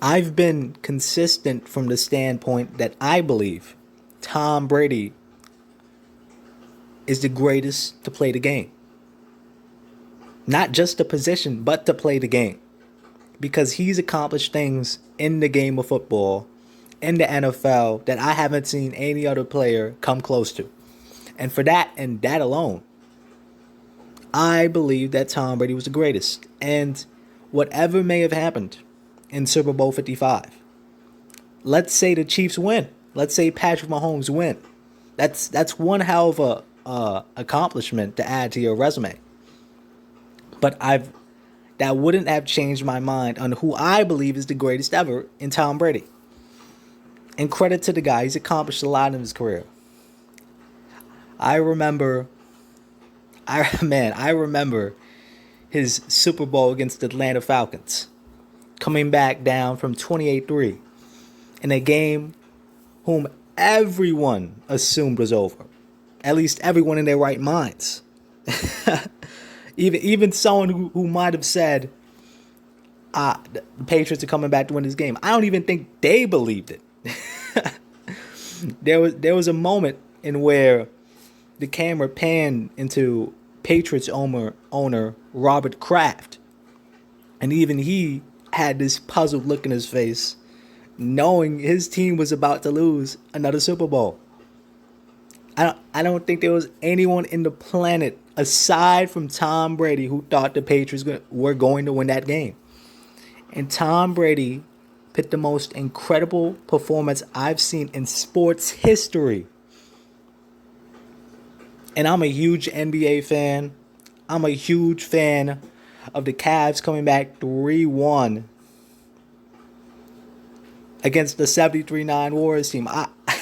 I've been consistent from the standpoint that I believe Tom Brady is the greatest to play the game. Not just the position, but to play the game. Because he's accomplished things in the game of football, in the NFL, that I haven't seen any other player come close to. And for that and that alone, I believe that Tom Brady was the greatest. And whatever may have happened in Super Bowl 55, let's say the Chiefs win. Let's say Patrick Mahomes win. That's one hell of a accomplishment to add to your resume. But that wouldn't have changed my mind on who I believe is the greatest ever in Tom Brady. And credit to the guy, he's accomplished a lot in his career. I remember his Super Bowl against the Atlanta Falcons, coming back down from 28-3 in a game whom everyone assumed was over. At least everyone in their right minds. Even someone who might have said, the Patriots are coming back to win this game. I don't even think they believed it. There was a moment in where the camera panned into Patriots owner Robert Kraft. And even he had this puzzled look in his face, knowing his team was about to lose another Super Bowl. I don't think there was anyone in the planet aside from Tom Brady who thought the Patriots were going to win that game. And Tom Brady put the most incredible performance I've seen in sports history. And I'm a huge NBA fan. I'm a huge fan of the Cavs coming back 3-1 against the 73-9 Warriors team.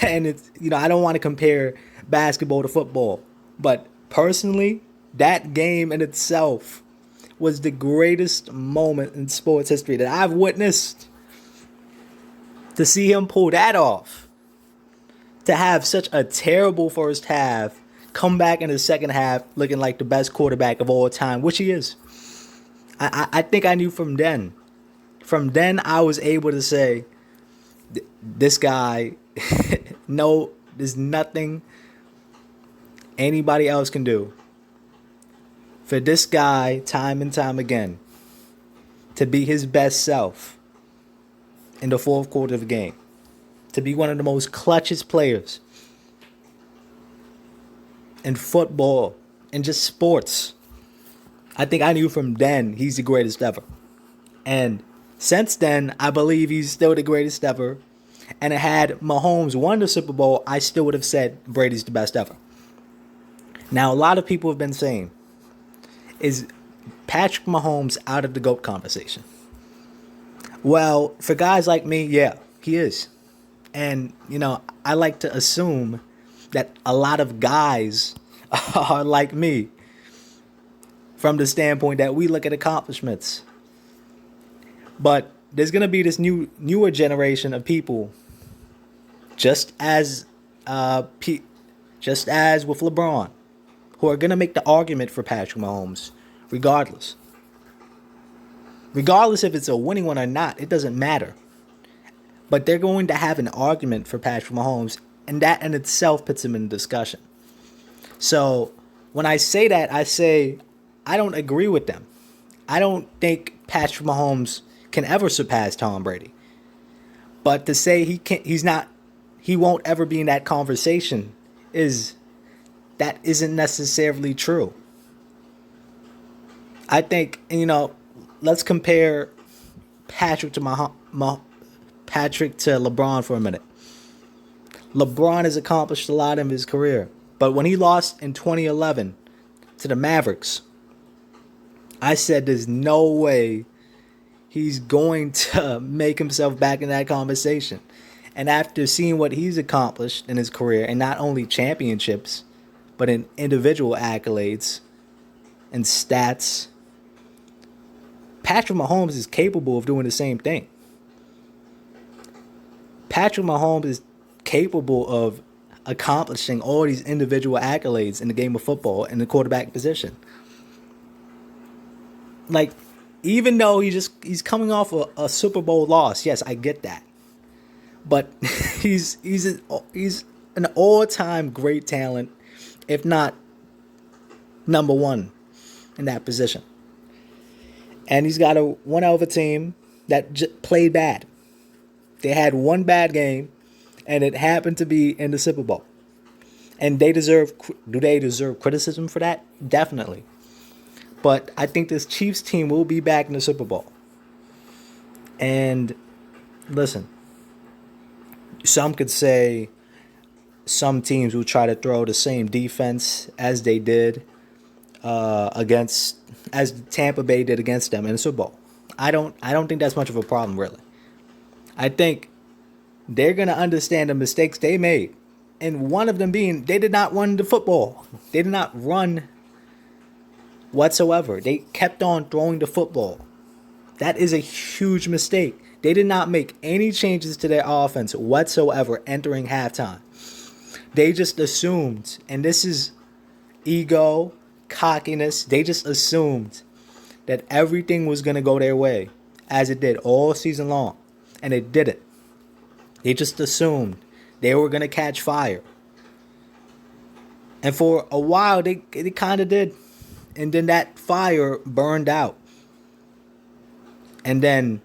And it's, I don't want to compare basketball to football, but personally, that game in itself was the greatest moment in sports history that I've witnessed. To see him pull that off, to have such a terrible first half, come back in the second half looking like the best quarterback of all time, which he is. I think I knew from then. From then, I was able to say, this guy, no, there's nothing anybody else can do. For this guy, time and time again, to be his best self in the fourth quarter of the game, to be one of the most clutchest players in football and just sports. I think I knew from then he's the greatest ever. And since then, I believe he's still the greatest ever. And had Mahomes won the Super Bowl, I still would have said Brady's the best ever. Now, a lot of people have been saying, is Patrick Mahomes out of the GOAT conversation? Well, for guys like me, yeah, he is. And, I like to assume that a lot of guys are like me from the standpoint that we look at accomplishments. But there's going to be this newer generation of people, just as with LeBron, who are going to make the argument for Patrick Mahomes regardless. Regardless if it's a winning one or not, it doesn't matter. But they're going to have an argument for Patrick Mahomes, and that in itself puts him in discussion. So when I say that, I say I don't agree with them. I don't think Patrick Mahomes can ever surpass Tom Brady. But to say he won't ever be in that conversation that isn't necessarily true. I think, let's compare Patrick to LeBron for a minute. LeBron has accomplished a lot in his career, but when he lost in 2011 to the Mavericks, I said there's no way he's going to make himself back in that conversation. And after seeing what he's accomplished in his career, and not only championships, but in individual accolades and stats, Patrick Mahomes is capable of doing the same thing. Patrick Mahomes is capable of accomplishing all these individual accolades in the game of football in the quarterback position. Like, even though he's coming off a Super Bowl loss. Yes, I get that, but he's an all time great talent, if not number one in that position. And he's got a one hell of a team that played bad. They had one bad game, and it happened to be in the Super Bowl. And do they deserve criticism for that? Definitely. But I think this Chiefs team will be back in the Super Bowl. And listen, some could say some teams will try to throw the same defense as they did against as Tampa Bay did against them in the Super Bowl. I don't think that's much of a problem, really. I think they're gonna understand the mistakes they made, and one of them being they did not run the football. They did not run whatsoever. They kept on throwing the football. That is a huge mistake. They did not make any changes to their offense whatsoever entering halftime. They just assumed, and this is ego, cockiness, they just assumed that everything was going to go their way, as it did all season long. And it didn't. They just assumed they were going to catch fire. And for a while, they kind of did. And then that fire burned out. And then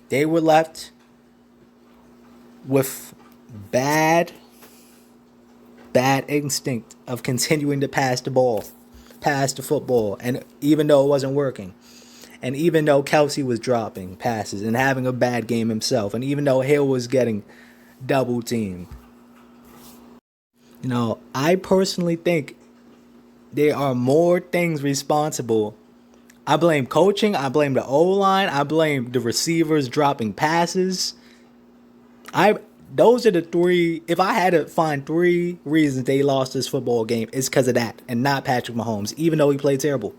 they were left with bad instinct of continuing to pass the ball, pass the football, and even though it wasn't working, and even though Kelsey was dropping passes and having a bad game himself, and even though Hill was getting double teamed, I personally think there are more things responsible. I blame coaching, I blame the O-line, I blame the receivers dropping passes. Those are the three. If I had to find three reasons they lost this football game, it's because of that, and not Patrick Mahomes, even though he played terrible.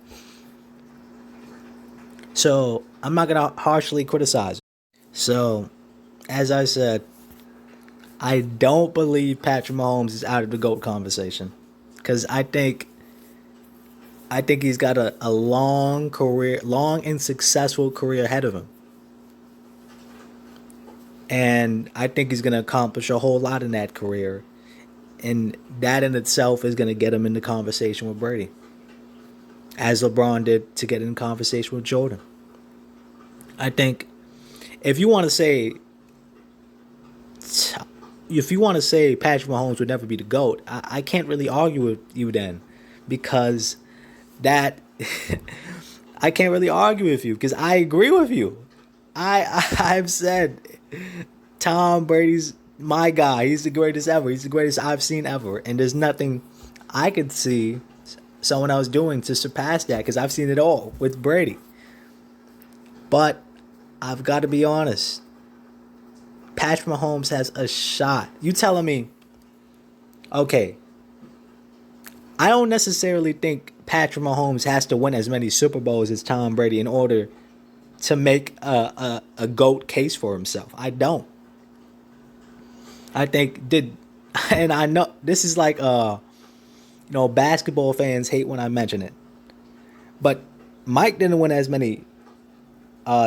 So I'm not gonna harshly criticize him. So, as I said, I don't believe Patrick Mahomes is out of the GOAT conversation, because I think he's got a long and successful career ahead of him. And I think he's going to accomplish a whole lot in that career. And that in itself is going to get him in the conversation with Brady, as LeBron did to get in conversation with Jordan. I think if you want to say Patrick Mahomes would never be the GOAT, I can't really argue with you then, because that I can't really argue with you, because I agree with you. I've said Tom Brady's my guy. He's the greatest ever. He's the greatest I've seen ever. And there's nothing I could see someone else doing to surpass that, because I've seen it all with Brady. But I've got to be honest. Patrick Mahomes has a shot. You telling me, okay, I don't necessarily think Patrick Mahomes has to win as many Super Bowls as Tom Brady in order to make a GOAT case for himself. I don't. I think and I know this is like basketball fans hate when I mention it, but Mike didn't win as many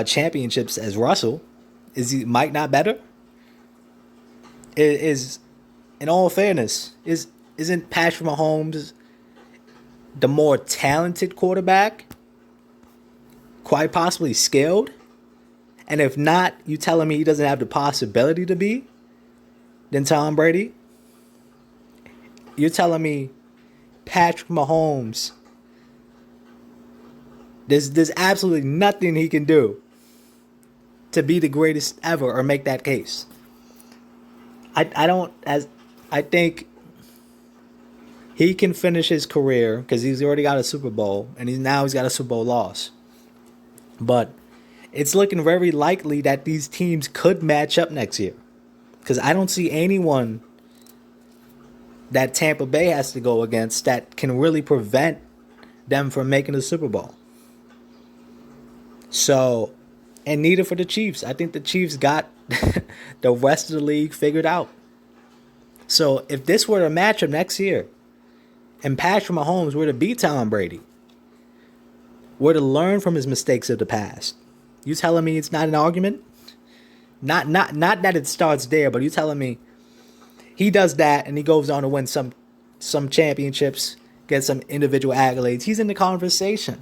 championships as Russell. Is Mike not better? Is in all fairness, isn't Patrick Mahomes the more talented quarterback? Quite possibly skilled? And if not, you telling me he doesn't have the possibility to be? Than Tom Brady? You're telling me Patrick Mahomes, there's absolutely nothing he can do to be the greatest ever or make that case. I think he can finish his career because he's already got a Super Bowl, and he's got a Super Bowl loss. But it's looking very likely that these teams could match up next year, because I don't see anyone that Tampa Bay has to go against that can really prevent them from making the Super Bowl. So, and neither for the Chiefs. I think the Chiefs got the rest of the league figured out. So if this were a matchup next year and Patrick Mahomes were to beat Tom Brady, were to learn from his mistakes of the past. You telling me it's not an argument? Not that it starts there, but you telling me he does that and he goes on to win some championships, get some individual accolades. He's in the conversation.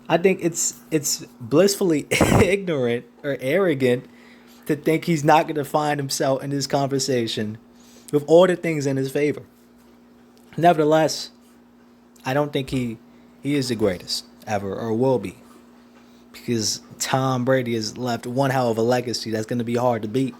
I think it's blissfully ignorant or arrogant to think he's not going to find himself in this conversation with all the things in his favor. Nevertheless, I don't think he is the greatest ever or will be, because Tom Brady has left one hell of a legacy that's going to be hard to beat.